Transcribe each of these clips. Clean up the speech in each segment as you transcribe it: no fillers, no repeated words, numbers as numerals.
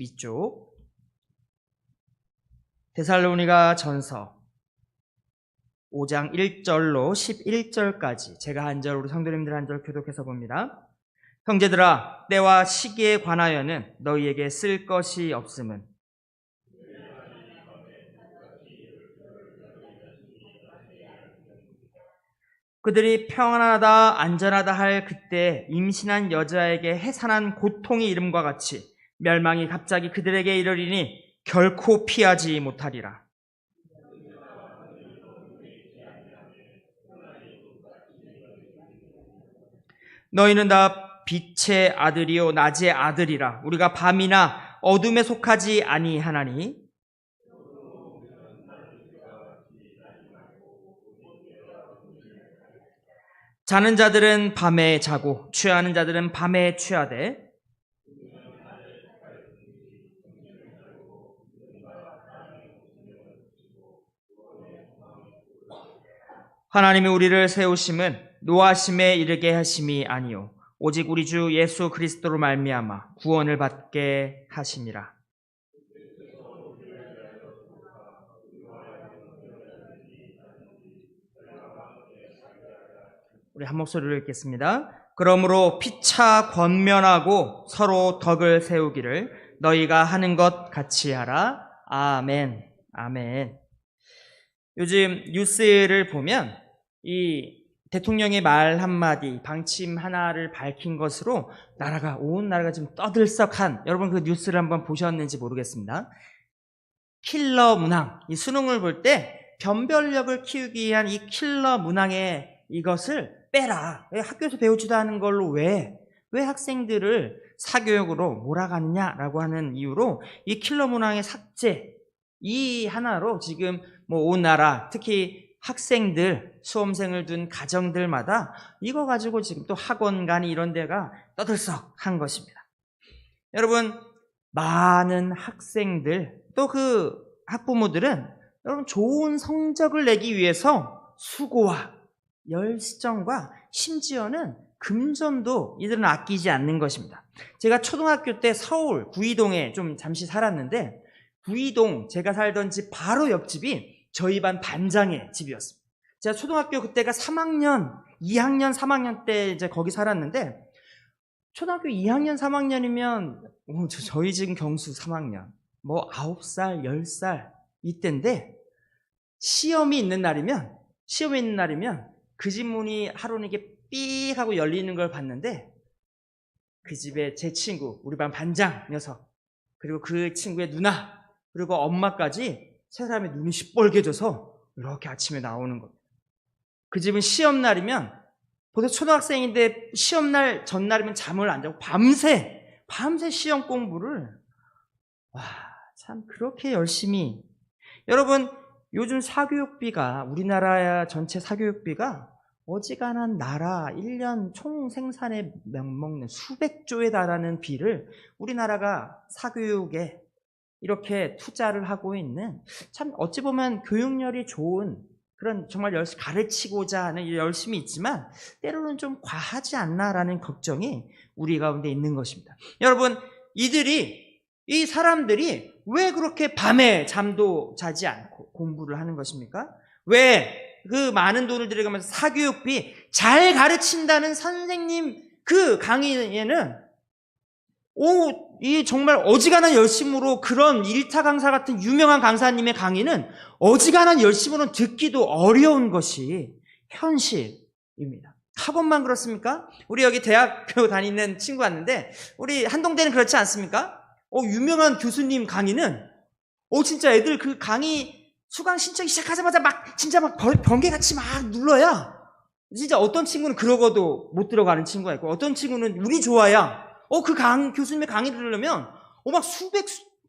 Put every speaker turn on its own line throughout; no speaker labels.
12쪽 데살로니가 전서 5장 1절로 11절까지 제가 한 절, 우리 성도님들 한 절 교독해서 봅니다. 형제들아, 때와 시기에 관하여는 너희에게 쓸 것이 없음은 그들이 평안하다 안전하다 할 그때 임신한 여자에게 해산한 고통이 이름과 같이 멸망이 갑자기 그들에게 이르리니 결코 피하지 못하리라. 너희는 다 빛의 아들이요 낮의 아들이라. 우리가 밤이나 어둠에 속하지 아니하나니 자는 자들은 밤에 자고 취하는 자들은 밤에 취하되 하나님이 우리를 세우심은 노하심에 이르게 하심이 아니요 오직 우리 주 예수 그리스도로 말미암아 구원을 받게 하심이라. 우리 한 목소리로 읽겠습니다. 그러므로 피차 권면하고 서로 덕을 세우기를 너희가 하는 것 같이 하라. 아멘. 아멘. 요즘 뉴스를 보면 이 대통령의 말 한마디, 방침 하나를 밝힌 것으로 온 나라가 지금 떠들썩한, 여러분 그 뉴스를 한번 보셨는지 모르겠습니다. 킬러 문항, 이 수능을 볼 때 변별력을 키우기 위한 이 킬러 문항의 이것을 빼라. 학교에서 배우지도 않은 걸로 왜 학생들을 사교육으로 몰아가느냐라고 하는 이유로 이 킬러 문항의 삭제, 이 하나로 지금 온 나라, 특히 학생들, 수험생을 둔 가정들마다 이거 가지고 지금 또 학원 가니 이런 데가 떠들썩한 것입니다. 여러분, 많은 학생들, 또 그 학부모들은 여러분 좋은 성적을 내기 위해서 수고와 열정과 심지어는 금전도 이들은 아끼지 않는 것입니다. 제가 초등학교 때 서울 구이동에 좀 잠시 살았는데 구이동 제가 살던 집 바로 옆집이 저희 반 반장의 집이었습니다. 제가 초등학교 그때가 3학년, 2학년, 3학년 때 이제 거기 살았는데 초등학교 2학년, 3학년이면 저희 지금 경수 3학년 9살, 10살 이때인데 시험이 있는 날이면 그 집 문이 하루는 이게 삑 하고 열리는 걸 봤는데 그 집에 제 친구, 우리 반 반장 녀석, 그리고 그 친구의 누나, 그리고 엄마까지 세 사람의 눈이 시뻘개져서 이렇게 아침에 나오는 겁니다. 그 집은 시험날이면, 보통 초등학생인데 시험날 전날이면 잠을 안 자고 밤새 시험 공부를, 참 그렇게 열심히. 여러분, 요즘 사교육비가, 우리나라 전체 사교육비가 어지간한 나라 1년 총 생산에 먹는 수백조에 달하는 비를 우리나라가 사교육에 이렇게 투자를 하고 있는, 참 어찌 보면 교육열이 좋은 그런 정말 열심히 가르치고자 하는 열심이 있지만 때로는 좀 과하지 않나라는 걱정이 우리 가운데 있는 것입니다. 여러분, 이 사람들이 왜 그렇게 밤에 잠도 자지 않고 공부를 하는 것입니까? 왜 그 많은 돈을 들여가면서 사교육비 잘 가르친다는 선생님 그 강의에는 이 정말 어지간한 열심으로, 그런 일타 강사 같은 유명한 강사님의 강의는 어지간한 열심으로는 듣기도 어려운 것이 현실입니다. 학원만 그렇습니까? 우리 여기 대학교 다니는 친구 왔는데 우리 한동대는 그렇지 않습니까? 유명한 교수님 강의는 진짜 애들 그 강의 수강 신청 시작하자마자 진짜 번개같이 눌러야, 진짜 어떤 친구는 그러고도 못 들어가는 친구가 있고 어떤 친구는 운이 좋아야 그 교수님의 강의를 들으려면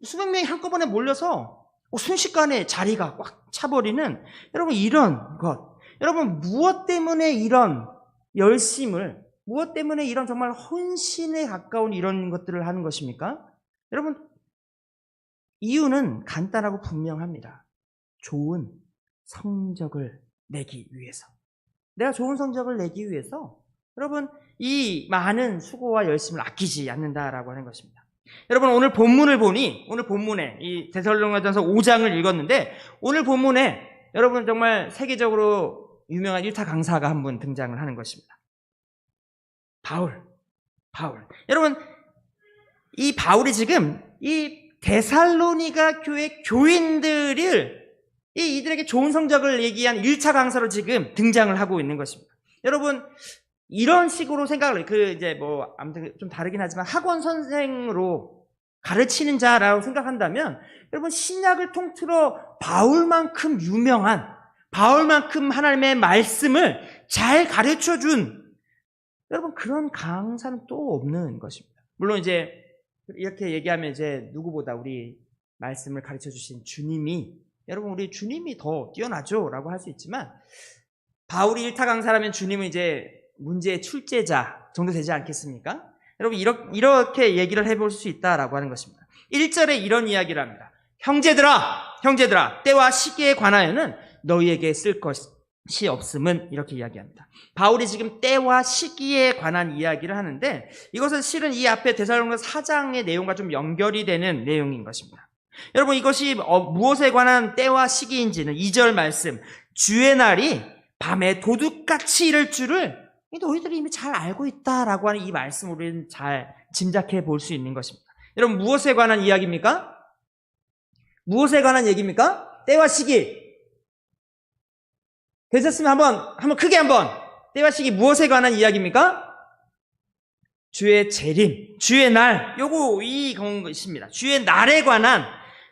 수백 명이 한꺼번에 몰려서 순식간에 자리가 꽉 차버리는, 여러분 이런 것, 여러분 무엇 때문에 이런 열심을, 무엇 때문에 이런 정말 헌신에 가까운 이런 것들을 하는 것입니까? 여러분, 이유는 간단하고 분명합니다. 좋은 성적을 내기 위해서. 내가 좋은 성적을 내기 위해서 여러분 이 많은 수고와 열심을 아끼지 않는다라고 하는 것입니다. 여러분, 오늘 본문을 보니, 오늘 본문에 이 데살로니가전서 5장을 읽었는데, 오늘 본문에 여러분 정말 세계적으로 유명한 1타 강사가 한 분 등장을 하는 것입니다. 바울. 여러분, 이 바울이 지금 이 데살로니가 교회 교인들을 이들에게 좋은 성적을 얘기한 1차 강사로 지금 등장을 하고 있는 것입니다. 여러분, 이런 식으로 생각을, 아무튼 좀 다르긴 하지만 학원 선생으로 가르치는 자라고 생각한다면, 여러분, 신약을 통틀어 바울만큼 유명한, 바울만큼 하나님의 말씀을 잘 가르쳐 준, 여러분, 그런 강사는 또 없는 것입니다. 물론 이제, 이렇게 얘기하면 이제 누구보다 우리 말씀을 가르쳐 주신 주님이, 여러분, 우리 주님이 더 뛰어나죠? 라고 할 수 있지만, 바울이 1타 강사라면 주님은 이제 문제의 출제자 정도 되지 않겠습니까? 여러분, 이렇게 얘기를 해볼 수 있다라고 하는 것입니다. 1절에 이런 이야기를 합니다. 형제들아, 때와 시기에 관하여는 너희에게 쓸 것이 없음은, 이렇게 이야기합니다. 바울이 지금 때와 시기에 관한 이야기를 하는데, 이것은 실은 이 앞에 데살로니가 4장의 내용과 좀 연결이 되는 내용인 것입니다. 여러분, 이것이 무엇에 관한 때와 시기인지는 2절 말씀, 주의 날이 밤에 도둑같이 이를 줄을 너희들이 이미 잘 알고 있다라고 하는 이 말씀을 우리는 잘 짐작해 볼 수 있는 것입니다. 여러분, 무엇에 관한 이야기입니까? 무엇에 관한 얘기입니까? 때와 시기. 되셨으면 한번 크게 때와 시기 무엇에 관한 이야기입니까? 주의 재림, 주의 날, 이 것입니다. 주의 날에 관한,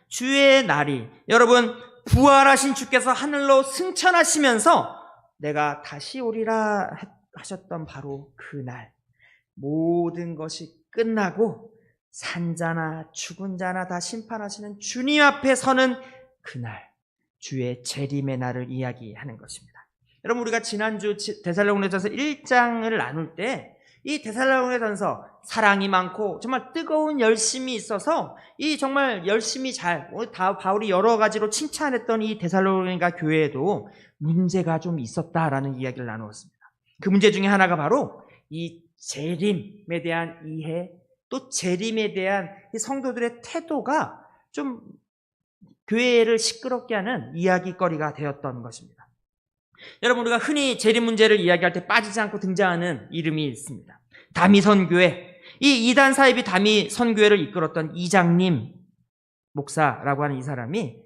주의 날이, 여러분, 부활하신 주께서 하늘로 승천하시면서 내가 다시 오리라 하셨던 바로 그날, 모든 것이 끝나고 산자나 죽은 자나 다 심판하시는 주님 앞에 서는 그날, 주의 재림의 날을 이야기하는 것입니다. 여러분, 우리가 지난주 데살로니가전서 1장을 나눌 때 이 데살로니가전서 사랑이 많고 정말 뜨거운 열심이 있어서 이 정말 열심히 바울이 여러 가지로 칭찬했던 이 데살로니가 교회에도 문제가 좀 있었다라는 이야기를 나누었습니다. 그 문제 중에 하나가 바로 이 재림에 대한 이해, 또 재림에 대한 이 성도들의 태도가 좀 교회를 시끄럽게 하는 이야기거리가 되었던 것입니다. 여러분, 우리가 흔히 재림 문제를 이야기할 때 빠지지 않고 등장하는 이름이 있습니다. 다미선교회. 이 이단 사입이 다미선교회를 이끌었던 이장님 목사라고 하는 이 사람이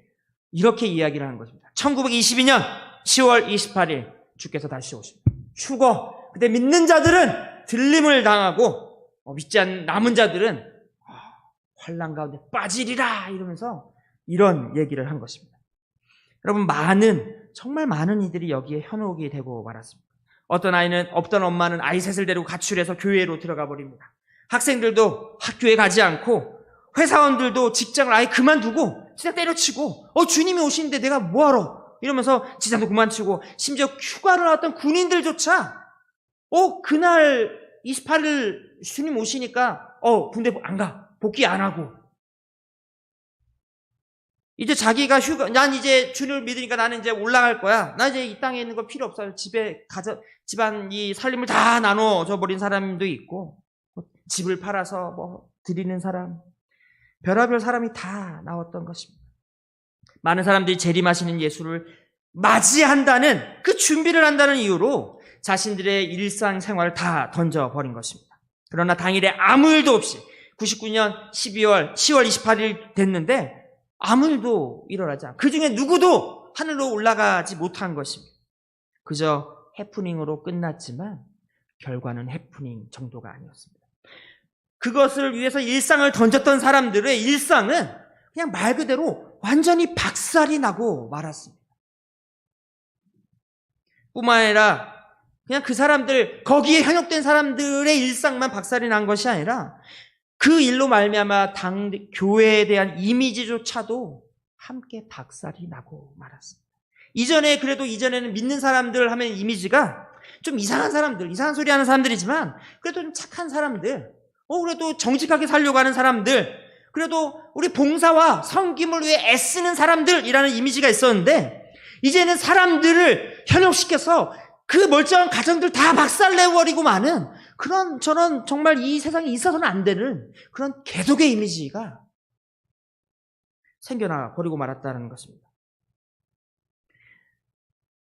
이렇게 이야기를 하는 것입니다. 1922년 10월 28일 주께서 다시 오십니다. 휴거. 그때 믿는 자들은 들림을 당하고 믿지 않는 남은 자들은 환난 가운데 빠지리라 이러면서 이런 얘기를 한 것입니다. 여러분, 정말 많은 이들이 여기에 현혹이 되고 말았습니다. 어떤 엄마는 아이 셋을 데리고 가출해서 교회로 들어가 버립니다. 학생들도 학교에 가지 않고, 회사원들도 직장을 아예 그만두고 진짜 때려치고, 주님이 오시는데 내가 뭐하러, 이러면서 직장도 그만치고, 심지어 휴가를 나왔던 군인들조차 그날 28일 주님 오시니까 군대 안 가, 복귀 안 하고, 이제 자기가 난 이제 주님을 믿으니까 나는 이제 올라갈 거야. 나 이제 이 땅에 있는 거 필요 없어요. 집안 이 살림을 다 나눠줘 버린 사람도 있고, 집을 팔아서 드리는 사람, 별의별 사람이 다 나왔던 것입니다. 많은 사람들이 재림하시는 예수를 맞이한다는, 그 준비를 한다는 이유로 자신들의 일상생활을 다 던져버린 것입니다. 그러나 당일에 아무 일도 없이 99년 10월 28일 됐는데 아무 일도 일어나지 않고, 그 중에 누구도 하늘로 올라가지 못한 것입니다. 그저 해프닝으로 끝났지만 결과는 해프닝 정도가 아니었습니다. 그것을 위해서 일상을 던졌던 사람들의 일상은 그냥 말 그대로 완전히 박살이 나고 말았습니다. 뿐만 아니라 그냥 그 사람들, 거기에 현혹된 사람들의 일상만 박살이 난 것이 아니라 그 일로 말미암아 교회에 대한 이미지조차도 함께 박살이 나고 말았습니다. 이전에는 믿는 사람들 하면 이미지가 좀 이상한 사람들, 이상한 소리 하는 사람들이지만 그래도 좀 착한 사람들, 그래도 정직하게 살려고 하는 사람들, 그래도 우리 봉사와 섬김을 위해 애쓰는 사람들이라는 이미지가 있었는데, 이제는 사람들을 현혹시켜서 그 멀쩡한 가정들 다 박살내버리고 마는 그런 저런 정말 이 세상에 있어서는 안 되는 그런 계속의 이미지가 생겨나 버리고 말았다는 것입니다.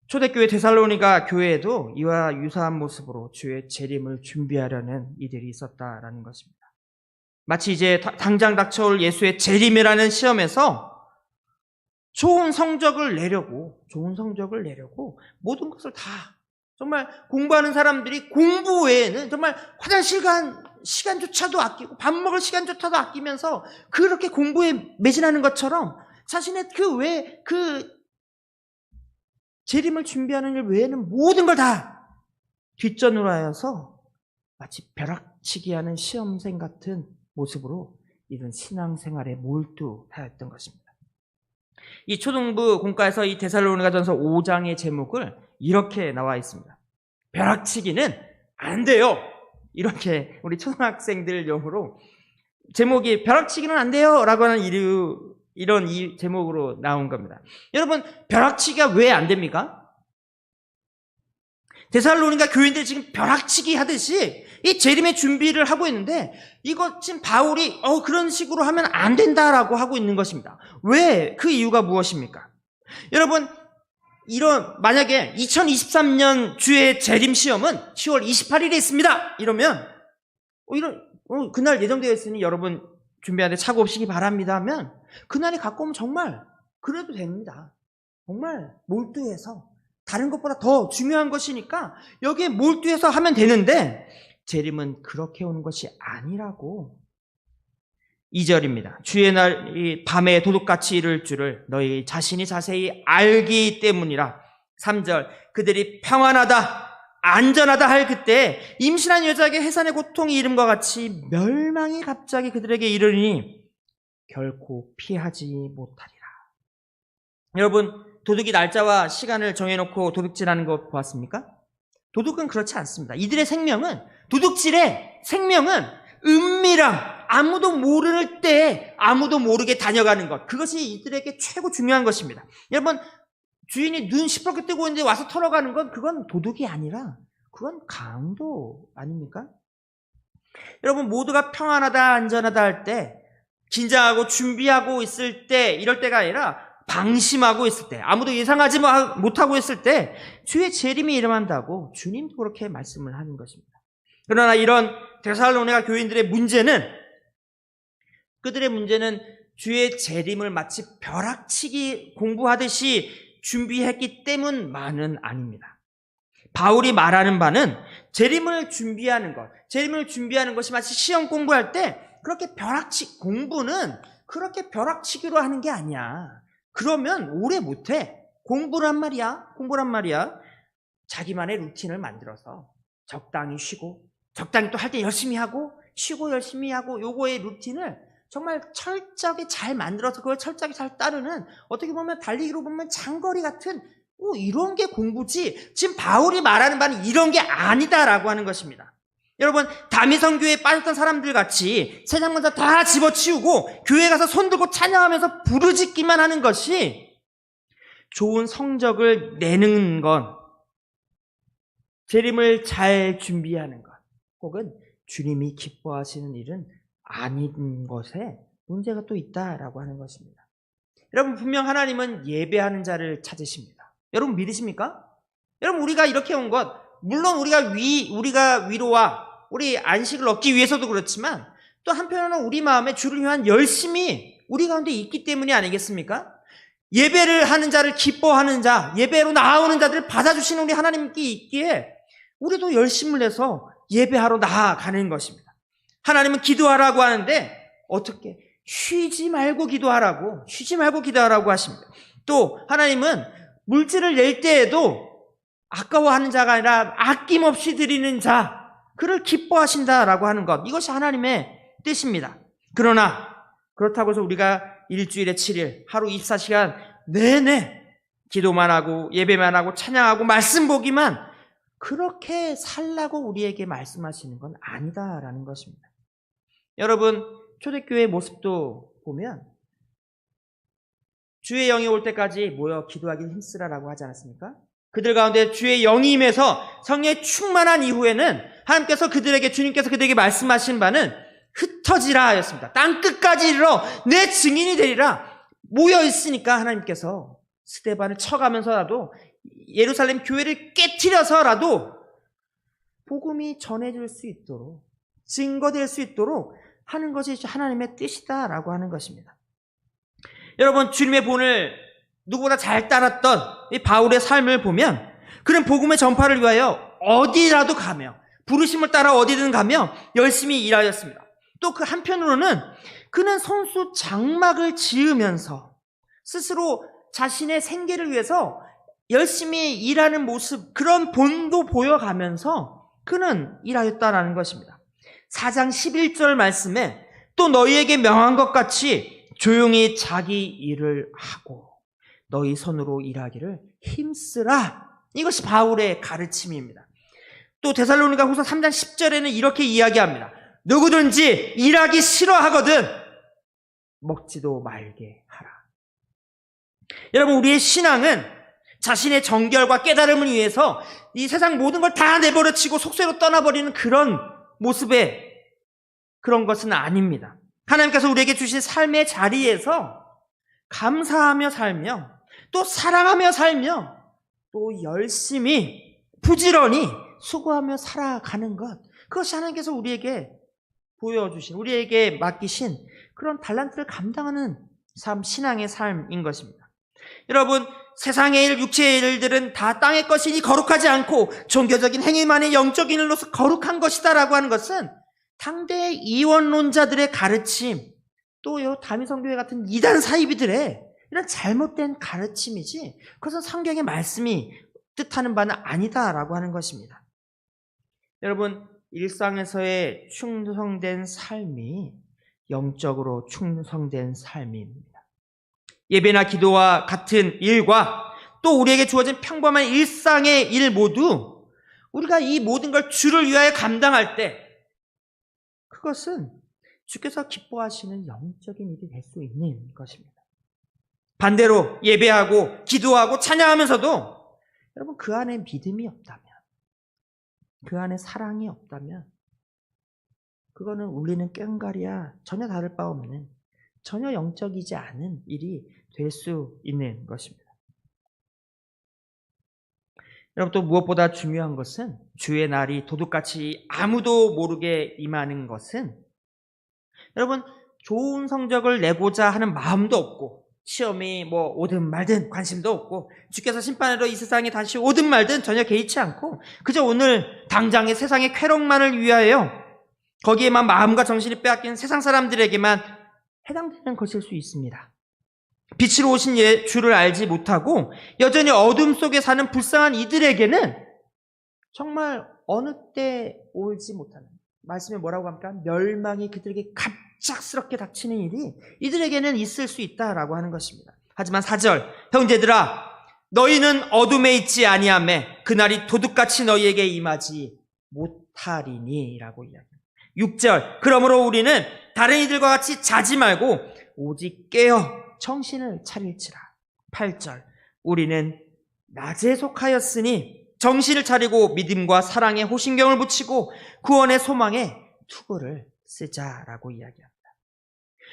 초대교회 데살로니가 교회에도 이와 유사한 모습으로 주의 재림을 준비하려는 이들이 있었다라는 것입니다. 마치 이제 당장 닥쳐올 예수의 재림이라는 시험에서 좋은 성적을 내려고 모든 것을 다 정말 공부하는 사람들이 공부 외에는 정말 화장실 간 시간조차도 아끼고 밥 먹을 시간조차도 아끼면서 그렇게 공부에 매진하는 것처럼 자신의 그 재림을 준비하는 일 외에는 모든 걸 다 뒷전으로 하여서 마치 벼락치기 하는 시험생 같은 모습으로 이런 신앙생활에 몰두하였던 것입니다. 이 초등부 공과에서 이 데살로니가전서 5장의 제목을 이렇게 나와 있습니다. 벼락치기는 안 돼요. 이렇게 우리 초등학생들 용어로 제목이 벼락치기는 안 돼요 라고 하는 이런 제목으로 나온 겁니다. 여러분, 벼락치기가 왜 안 됩니까? 데살로니가 교인들이 지금 벼락치기 하듯이 이 재림의 준비를 하고 있는데 이거 지금 바울이 그런 식으로 하면 안 된다라고 하고 있는 것입니다. 왜? 그 이유가 무엇입니까? 여러분, 만약에 2023년 주의 재림 시험은 10월 28일에 있습니다. 이러면 그날 예정되어 있으니 여러분 준비하는데 착오 없시기 바랍니다 하면 그날이 가까우면 정말 그래도 됩니다. 정말 몰두해서 다른 것보다 더 중요한 것이니까 여기에 몰두해서 하면 되는데 재림은 그렇게 오는 것이 아니라고. 2절입니다. 주의 날 밤에 도둑같이 이를 줄을 너희 자신이 자세히 알기 때문이라. 3절 그들이 평안하다 안전하다 할 그때 임신한 여자에게 해산의 고통이 이름과 같이 멸망이 갑자기 그들에게 이르리니 결코 피하지 못하리라. 여러분, 도둑이 날짜와 시간을 정해놓고 도둑질하는 거 보았습니까? 도둑은 그렇지 않습니다. 이들의 도둑질의 생명은 은밀함, 아무도 모르는 때에 아무도 모르게 다녀가는 것, 그것이 이들에게 최고 중요한 것입니다. 여러분, 주인이 눈 시퍼렇게 뜨고 있는데 와서 털어가는 건 그건 도둑이 아니라 그건 강도 아닙니까? 여러분, 모두가 평안하다 안전하다 할 때, 긴장하고 준비하고 있을 때, 이럴 때가 아니라 방심하고 있을 때, 아무도 예상하지 못하고 있을 때 주의 재림이 일어난다고 주님도 그렇게 말씀을 하는 것입니다. 그러나 이런 데살로니가 교인들의 그들의 문제는 주의 재림을 마치 벼락치기 공부하듯이 준비했기 때문만은 아닙니다. 바울이 말하는 바는 재림을 준비하는 것이 마치 시험 공부할 때 공부는 그렇게 벼락치기로 하는 게 아니야. 그러면 오래 못해. 공부란 말이야. 자기만의 루틴을 만들어서 적당히 쉬고, 적당히 또 할 때 열심히 하고, 쉬고 열심히 하고, 요거의 루틴을 정말 철저하게 잘 만들어서 그걸 철저하게 잘 따르는, 어떻게 보면 달리기로 보면 장거리 같은 이런 게 공부지, 지금 바울이 말하는 바는 이런 게 아니다라고 하는 것입니다. 여러분, 다미성교회에 빠졌던 사람들 같이 세상 문제 다 집어치우고 교회 가서 손들고 찬양하면서 부르짖기만 하는 것이 좋은 성적을 내는 것, 재림을 잘 준비하는 것, 혹은 주님이 기뻐하시는 일은 아닌 것에 문제가 또 있다라고 하는 것입니다. 여러분, 분명 하나님은 예배하는 자를 찾으십니다. 여러분 믿으십니까? 여러분, 우리가 이렇게 온 것, 물론 우리가 위로와 우리 안식을 얻기 위해서도 그렇지만 또 한편으로는 우리 마음에 주를 위한 열심이 우리 가운데 있기 때문이 아니겠습니까? 예배를 하는 자를 기뻐하는 자, 예배로 나아오는 자들을 받아주시는 우리 하나님께 있기에 우리도 열심을 내서 예배하러 나아가는 것입니다. 하나님은 기도하라고 하는데 어떻게? 쉬지 말고 기도하라고 하십니다. 또 하나님은 물질을 낼 때에도 아까워하는 자가 아니라 아낌없이 드리는 자, 그를 기뻐하신다라고 하는 것, 이것이 하나님의 뜻입니다. 그러나 그렇다고 해서 우리가 일주일에 7일 하루 24시간 내내 기도만 하고 예배만 하고 찬양하고 말씀 보기만, 그렇게 살라고 우리에게 말씀하시는 건 아니다라는 것입니다. 여러분, 초대교회의 모습도 보면 주의 영이 올 때까지 모여 기도하기 힘쓰라라고 하지 않았습니까? 그들 가운데 주의 영이 임해서 성령의 충만한 이후에는 주님께서 그들에게 말씀하신 바는 흩어지라 하였습니다. 땅끝까지 이르러 내 증인이 되리라. 모여 있으니까 하나님께서 스데반을 쳐가면서라도 예루살렘 교회를 깨트려서라도 복음이 전해질 수 있도록, 증거될 수 있도록 하는 것이 하나님의 뜻이다라고 하는 것입니다. 여러분, 주님의 본을 누구보다 잘 따랐던 이 바울의 삶을 보면 그는 복음의 전파를 위하여 어디라도 가며, 부르심을 따라 어디든 가며 열심히 일하였습니다. 또 그 한편으로는 그는 손수 장막을 지으면서 스스로 자신의 생계를 위해서 열심히 일하는 모습, 그런 본도 보여가면서 그는 일하였다라는 것입니다. 4장 11절 말씀에 또 너희에게 명한 것 같이 조용히 자기 일을 하고 너희 손으로 일하기를 힘쓰라. 이것이 바울의 가르침입니다. 또 데살로니가 후서 3장 10절에는 이렇게 이야기합니다. 누구든지 일하기 싫어하거든 먹지도 말게 하라. 여러분, 우리의 신앙은 자신의 정결과 깨달음을 위해서 이 세상 모든 걸 다 내버려치고 속세로 떠나버리는 그런 모습의 그런 것은 아닙니다. 하나님께서 우리에게 주신 삶의 자리에서 감사하며 살며 또 사랑하며 살며 또 열심히 부지런히 수고하며 살아가는 것, 그것이 하나님께서 우리에게 보여주신, 우리에게 맡기신 그런 달란트를 감당하는 삶, 신앙의 삶인 것입니다. 여러분, 세상의 일, 육체의 일들은 다 땅의 것이니 거룩하지 않고 종교적인 행위만이 영적인 일로서 거룩한 것이다라고 하는 것은 당대의 이원론자들의 가르침, 또 다미성교회 같은 이단 사이비들의 이런 잘못된 가르침이지 그것은 성경의 말씀이 뜻하는 바는 아니다라고 하는 것입니다. 여러분, 일상에서의 충성된 삶이 영적으로 충성된 삶입니다. 예배나 기도와 같은 일과 또 우리에게 주어진 평범한 일상의 일 모두 우리가 이 모든 걸 주를 위하여 감당할 때 그것은 주께서 기뻐하시는 영적인 일이 될 수 있는 것입니다. 반대로 예배하고 기도하고 찬양하면서도 여러분, 그 안에 믿음이 없다면, 그 안에 사랑이 없다면 그거는 울리는 꽹과리야 전혀 다를 바 없는, 전혀 영적이지 않은 일이 될 수 있는 것입니다. 여러분, 또 무엇보다 중요한 것은 주의 날이 도둑같이 아무도 모르게 임하는 것은 여러분, 좋은 성적을 내고자 하는 마음도 없고 시험이 오든 말든 관심도 없고 주께서 심판으로 이 세상에 다시 오든 말든 전혀 개의치 않고 그저 오늘 당장의 세상의 쾌락만을 위하여 거기에만 마음과 정신이 빼앗긴 세상 사람들에게만 해당되는 것일 수 있습니다. 빛으로 오신 주를 알지 못하고 여전히 어둠 속에 사는 불쌍한 이들에게는 정말 어느 때 오지 못하는, 말씀에 뭐라고 합니까? 멸망이 그들에게 갑작스럽게 닥치는 일이 이들에게는 있을 수 있다라고 하는 것입니다. 하지만 4절, 형제들아 너희는 어둠에 있지 아니하매 그날이 도둑같이 너희에게 임하지 못하리니 라고 이야기합니다. 6절, 그러므로 우리는 다른 이들과 같이 자지 말고 오직 깨어 정신을 차릴지라. 8절, 우리는 낮에 속하였으니 정신을 차리고 믿음과 사랑에 호신경을 붙이고 구원의 소망에 투구를 쓰자라고 이야기합니다.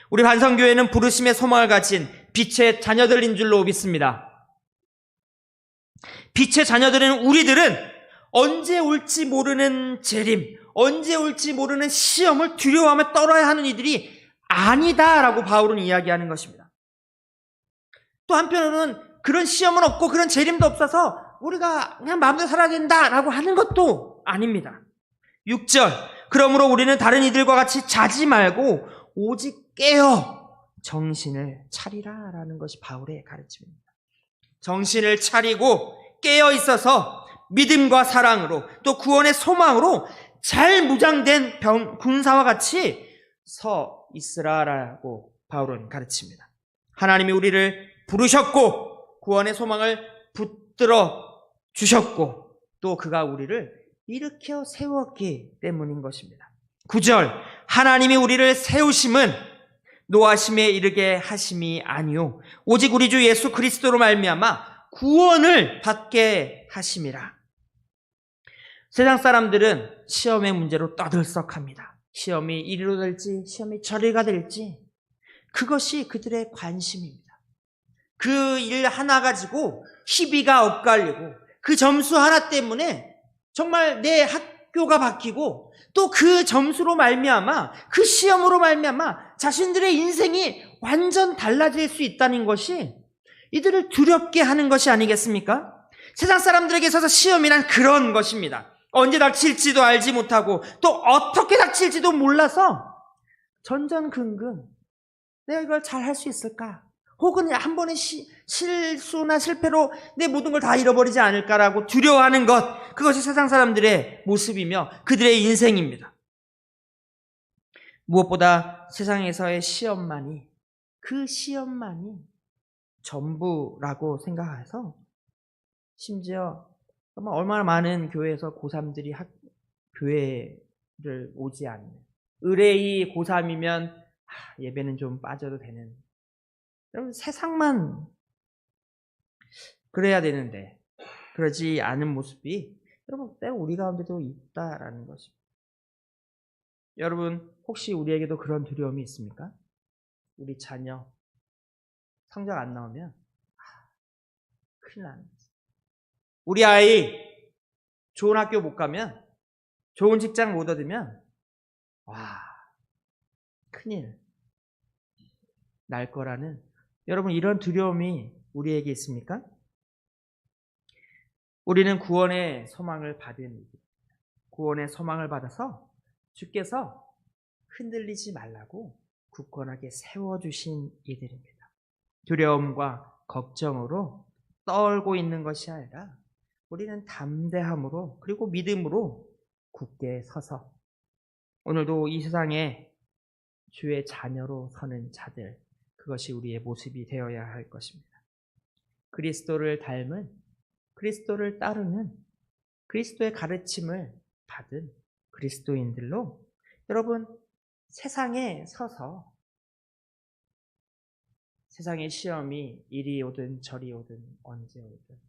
우리 반성교회는 부르심의 소망을 가진 빛의 자녀들인 줄로 믿습니다. 빛의 자녀들인 우리들은 언제 올지 모르는 재림, 언제 올지 모르는 시험을 두려워하며 떨어야 하는 이들이 아니다라고 바울은 이야기하는 것입니다. 또 한편으로는 그런 시험은 없고 그런 재림도 없어서 우리가 그냥 마음대로 살아야 된다라고 하는 것도 아닙니다. 6절, 그러므로 우리는 다른 이들과 같이 자지 말고 오직 깨어 정신을 차리라라는 것이 바울의 가르침입니다. 정신을 차리고 깨어 있어서 믿음과 사랑으로 또 구원의 소망으로 잘 무장된 군사와 같이 서 있으라라고 바울은 가르칩니다. 하나님이 우리를 부르셨고 구원의 소망을 붙들어 주셨고 또 그가 우리를 일으켜 세웠기 때문인 것입니다. 9절, 하나님이 우리를 세우심은 노하심에 이르게 하심이 아니요 오직 우리 주 예수 그리스도로 말미암아 구원을 받게 하심이라. 세상 사람들은 시험의 문제로 떠들썩합니다. 시험이 이리로 될지 시험이 저리가 될지 그것이 그들의 관심입니다. 그 일 하나 가지고 시비가 엇갈리고 그 점수 하나 때문에 정말 내 학교가 바뀌고 또 그 점수로 말미암아 그 시험으로 말미암아 자신들의 인생이 완전 달라질 수 있다는 것이 이들을 두렵게 하는 것이 아니겠습니까? 세상 사람들에게 있어서 시험이란 그런 것입니다. 언제 닥칠지도 알지 못하고 또 어떻게 닥칠지도 몰라서 전전긍긍 내가 이걸 잘 할 수 있을까? 혹은 한 번의 실수나 실패로 내 모든 걸 다 잃어버리지 않을까라고 두려워하는 것, 그것이 세상 사람들의 모습이며 그들의 인생입니다. 무엇보다 세상에서의 시험만이, 그 시험만이 전부라고 생각해서 심지어 얼마나 많은 교회에서 고3들이 교회를 오지 않는, 의뢰이 고3이면 예배는 좀 빠져도 되는, 여러분 세상만 그래야 되는데 그러지 않은 모습이 여러분 때로 우리 가운데도 있다라는 것입니다. 여러분 혹시 우리에게도 그런 두려움이 있습니까? 우리 자녀 성적 안 나오면 큰일 나는 거지. 우리 아이 좋은 학교 못 가면, 좋은 직장 못 얻으면 큰일 날 거라는, 여러분 이런 두려움이 우리에게 있습니까? 우리는 구원의 소망을 받은, 구원의 소망을 받아서 주께서 흔들리지 말라고 굳건하게 세워주신 이들입니다. 두려움과 걱정으로 떨고 있는 것이 아니라 우리는 담대함으로 그리고 믿음으로 굳게 서서 오늘도 이 세상에 주의 자녀로 서는 자들, 그것이 우리의 모습이 되어야 할 것입니다. 그리스도를 닮은, 그리스도를 따르는, 그리스도의 가르침을 받은 그리스도인들로 여러분 세상에 서서 세상의 시험이 이리 오든 저리 오든 언제 오든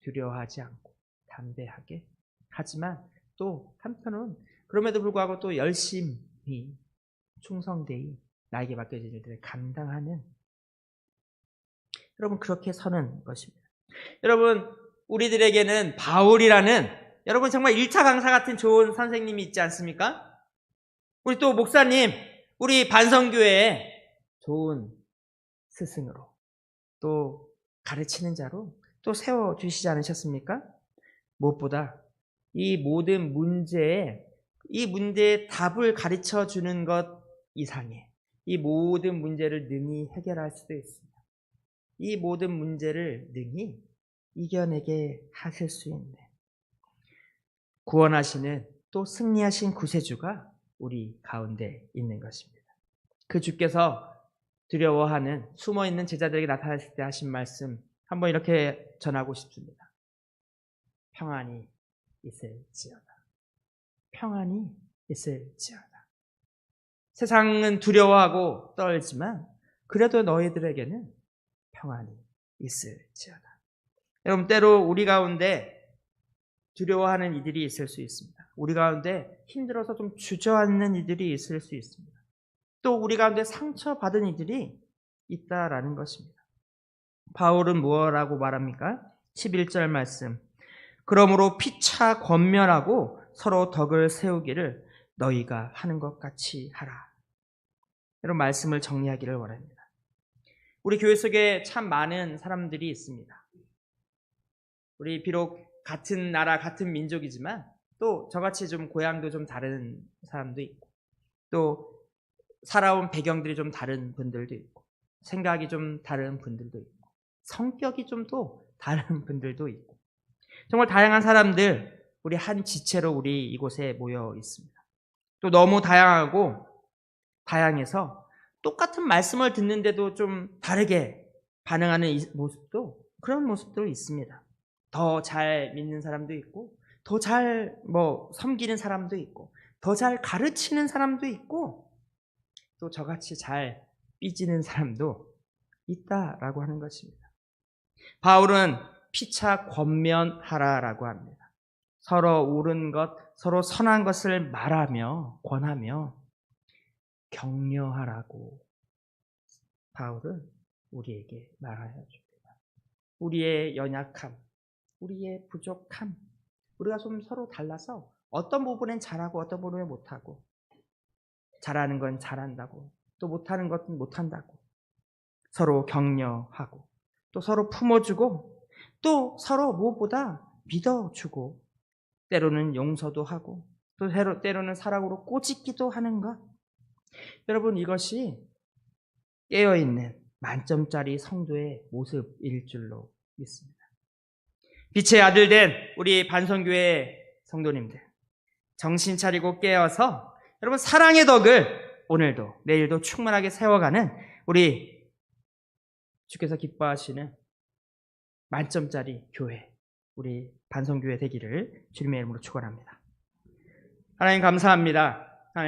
두려워하지 않고 담대하게, 하지만 또 한편은 그럼에도 불구하고 또 열심히 충성되이 나에게 맡겨진 일들을 감당하는, 여러분 그렇게 서는 것입니다. 여러분 우리들에게는 바울이라는, 여러분 정말 1차 강사 같은 좋은 선생님이 있지 않습니까? 우리 또 목사님, 우리 반성교회에 좋은 스승으로 또 가르치는 자로 또 세워주시지 않으셨습니까? 무엇보다 이 모든 문제에, 이 문제의 답을 가르쳐주는 것 이상에 이 모든 문제를 능히 해결할 수도 있습니다. 이 모든 문제를 능히 이겨내게 하실 수 있는 구원하시는 또 승리하신 구세주가 우리 가운데 있는 것입니다. 그 주께서 두려워하는 숨어있는 제자들에게 나타났을 때 하신 말씀 한번 이렇게 전하고 싶습니다. 평안이 있을지어다. 평안이 있을지어다. 세상은 두려워하고 떨지만 그래도 너희들에게는 평안이 있을지어다. 여러분 때로 우리 가운데 두려워하는 이들이 있을 수 있습니다. 우리 가운데 힘들어서 좀 주저앉는 이들이 있을 수 있습니다. 또 우리 가운데 상처받은 이들이 있다라는 것입니다. 바울은 무엇라고 말합니까? 11절 말씀. 그러므로 피차 권면하고 서로 덕을 세우기를 너희가 하는 것 같이 하라. 이런 말씀을 정리하기를 원합니다. 우리 교회 속에 참 많은 사람들이 있습니다. 우리 비록 같은 나라, 같은 민족이지만 또 저같이 좀 고향도 좀 다른 사람도 있고 또 살아온 배경들이 좀 다른 분들도 있고 생각이 좀 다른 분들도 있고 성격이 좀 또 다른 분들도 있고 정말 다양한 사람들, 우리 한 지체로 우리 이곳에 모여 있습니다. 또 너무 다양해서 똑같은 말씀을 듣는데도 좀 다르게 반응하는 모습도, 그런 모습도 있습니다. 더 잘 믿는 사람도 있고 더 잘 섬기는 사람도 있고 더 잘 가르치는 사람도 있고 또 저같이 잘 삐지는 사람도 있다라고 하는 것입니다. 바울은 피차 권면하라라고 합니다. 서로 옳은 것, 서로 선한 것을 말하며 권하며 격려하라고 바울은 우리에게 말하여 줍니다. 우리의 연약함, 우리의 부족함, 우리가 좀 서로 달라서 어떤 부분엔 잘하고 어떤 부분은 못하고, 잘하는 건 잘한다고 또 못하는 것은 못한다고 서로 격려하고 또 서로 품어주고 또 서로 무엇보다 믿어주고 때로는 용서도 하고 또 때로는 사랑으로 꼬집기도 하는 것. 여러분, 이것이 깨어있는 만점짜리 성도의 모습일 줄로 믿습니다. 빛의 아들 된 우리 반성교회 성도님들, 정신 차리고 깨어서 여러분 사랑의 덕을 오늘도 내일도 충만하게 세워가는 우리 주께서 기뻐하시는 만점짜리 교회, 우리 반성교회 되기를 주님의 이름으로 축원합니다. 하나님 감사합니다.